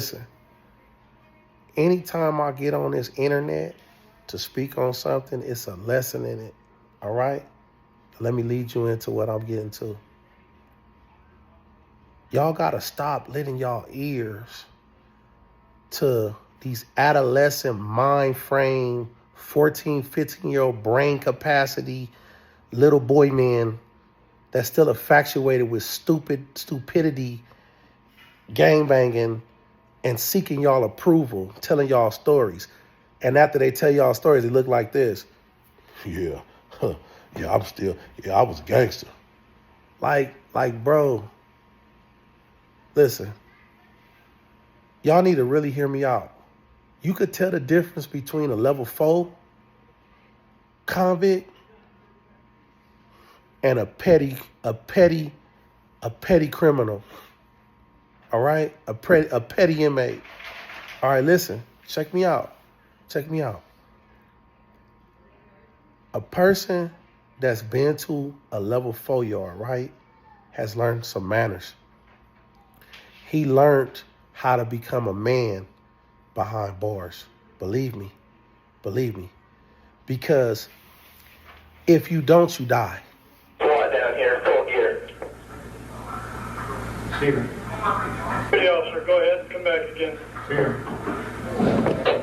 Listen, anytime I get on this internet to speak on something, it's a lesson in it. All right? Let me lead you into what I'm getting to. Y'all gotta stop letting y'all ears to these adolescent mind frame, 14, 15-year-old brain capacity little boy men that's still infatuated with stupidity, gangbanging, and seeking y'all approval, telling y'all stories. And after they tell y'all stories, they look like this. Yeah, huh, yeah, I was a gangster. Bro, listen, y'all need to really hear me out. You could tell the difference between a level 4 convict and a petty criminal. All right? A petty inmate. All right, listen, check me out. Check me out. A person that's been to a level 4 yard, right, has learned some manners. He learned how to become a man behind bars. Believe me. Believe me. Because if you don't, you die. Squad down here, full gear. Steven. Hey, officer, go ahead. Come back again. Steven.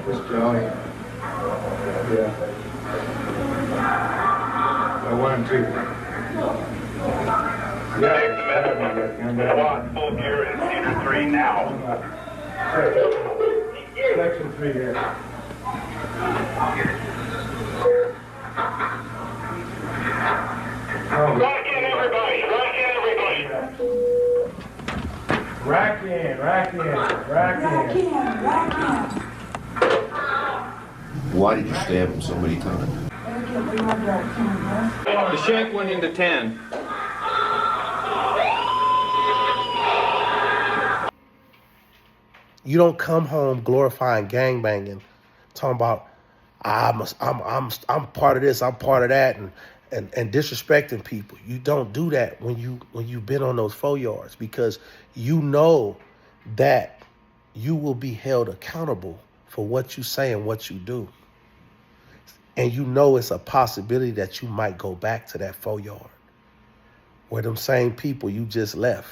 This is Johnny. Yeah. 1 and 2. Squad, full gear in Cedar 3 now. Section 3 here. Rack in, everybody. Rack in, everybody. Rack in, rack in, rack in. Why did you stab him so many times? The shank went into 10. You don't come home glorifying gangbanging, talking about I'm part of this, I'm part of that, and disrespecting people. You don't do that when you've been on those 4 yards, because you know that you will be held accountable for what you say and what you do. And you know it's a possibility that you might go back to that 4 yard where them same people you just left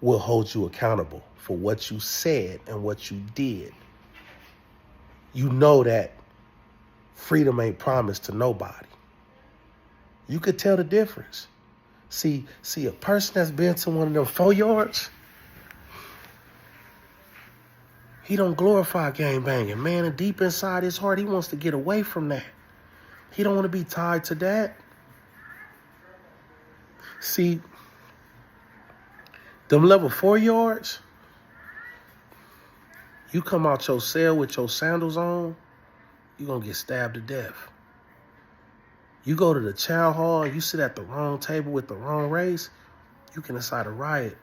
will hold you accountable for what you said and what you did. You know that freedom ain't promised to nobody. You could tell the difference. See, a person that's been to one of them 4 yards, he don't glorify gang banging, man. And deep inside his heart, he wants to get away from that. He don't want to be tied to that. See, them level 4 yards, you come out your cell with your sandals on, you're going to get stabbed to death. You go to the chow hall, you sit at the wrong table with the wrong race, you can incite a riot.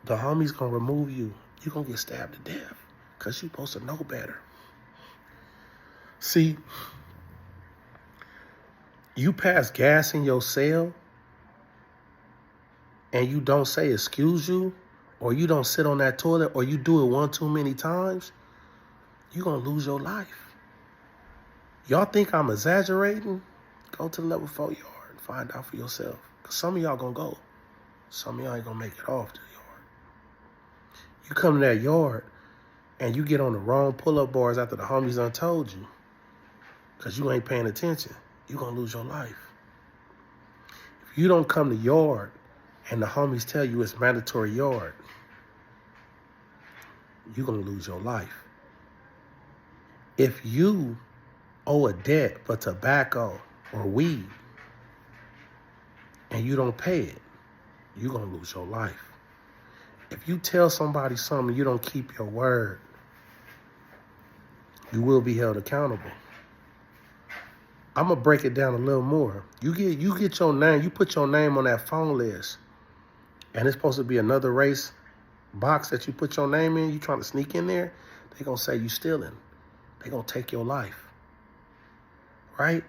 The homie's going to remove you. You're going to get stabbed to death because you're supposed to know better. See, you pass gas in your cell and you don't say excuse you, or you don't sit on that toilet, or you do it one too many times, you're going to lose your life. Y'all think I'm exaggerating? Go to the level 4 yard and find out for yourself. Because some of y'all going to go. Some of y'all ain't going to make it off to the yard. You come to that yard and you get on the wrong pull-up bars after the homies done told you, because you ain't paying attention, you're going to lose your life. If you don't come to yard and the homies tell you it's mandatory yard, you're going to lose your life. If you owe a debt for tobacco or weed and you don't pay it, you're going to lose your life. If you tell somebody something, you don't keep your word, you will be held accountable. I'm going to break it down a little more. You get your name, you put your name on that phone list, and it's supposed to be another race box that you put your name in, you trying to sneak in there, they're going to say you stealing. They're going to take your life. Right?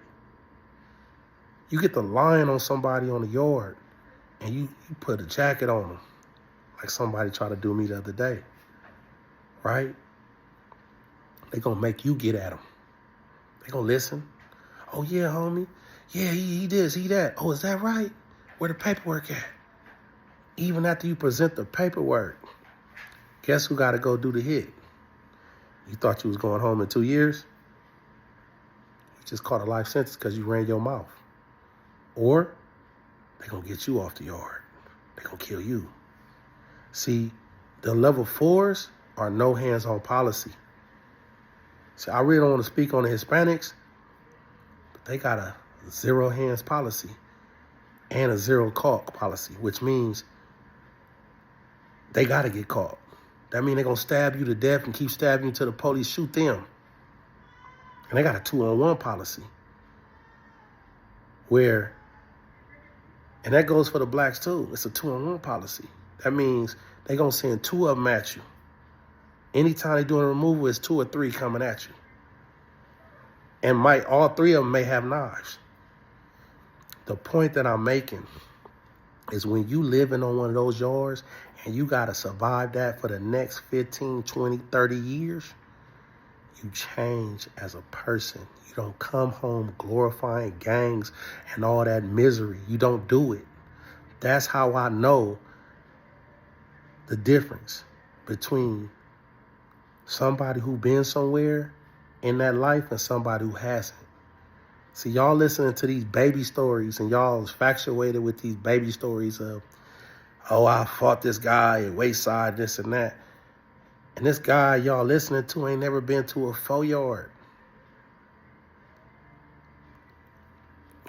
You get the line on somebody on the yard, and you put a jacket on them, like somebody tried to do me the other day. right? They gonna make you get at them. They gonna listen. Oh yeah, homie. Yeah, he this, he that. Oh, is that right? Where the paperwork at? Even after you present the paperwork, guess who gotta go do the hit? You thought you was going home in 2 years? You just caught a life sentence because you ran your mouth. Or they gonna get you off the yard. They gonna kill you. See, the level 4s are no hands-on policy. See, I really don't want to speak on the Hispanics, but they got a 0 hands policy and a 0 caught policy, which means they got to get caught. That means they're going to stab you to death and keep stabbing you until the police shoot them. And they got a 2-on-1 policy where, and that goes for the blacks too, it's a 2-on-1 policy. That means they're going to send 2 of them at you. Anytime they're doing a removal, it's 2 or 3 coming at you. And all 3 of them may have knives. The point that I'm making is when you living on one of those yards and you got to survive that for the next 15, 20, 30 years, you change as a person. You don't come home glorifying gangs and all that misery. You don't do it. That's how I know the difference between somebody who been somewhere in that life and somebody who hasn't. See, y'all listening to these baby stories and y'all is infatuated with these baby stories of, oh, I fought this guy at Wayside, this and that. And this guy y'all listening to ain't never been to a 4-yard.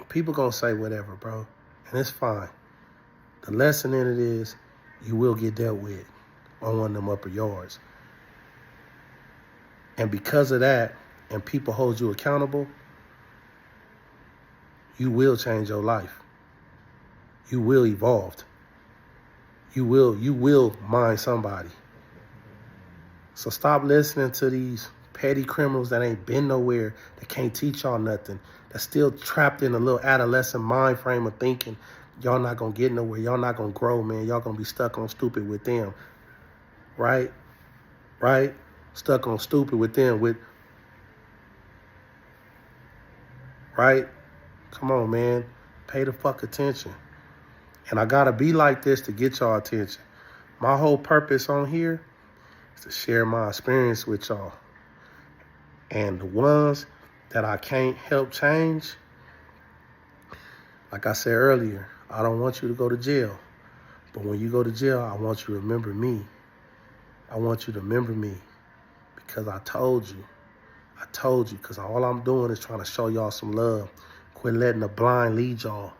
People gonna say whatever, bro, and it's fine. The lesson in it is you will get dealt with on one of them upper yards. And because of that, and people hold you accountable, you will change your life. You will evolve. You will mind somebody. So stop listening to these petty criminals that ain't been nowhere, that can't teach y'all nothing, that's still trapped in a little adolescent mind frame of thinking, y'all not gonna get nowhere, y'all not gonna grow, man. Y'all gonna be stuck on stupid with them. Right? Right? Stuck on stupid with them. Right? Come on, man. Pay the fuck attention. And I gotta be like this to get y'all attention. My whole purpose on here is to share my experience with y'all. And the ones that I can't help change, like I said earlier, I don't want you to go to jail. But when you go to jail, I want you to remember me. I want you to remember me because I told you, because all I'm doing is trying to show y'all some love. Quit letting the blind lead y'all.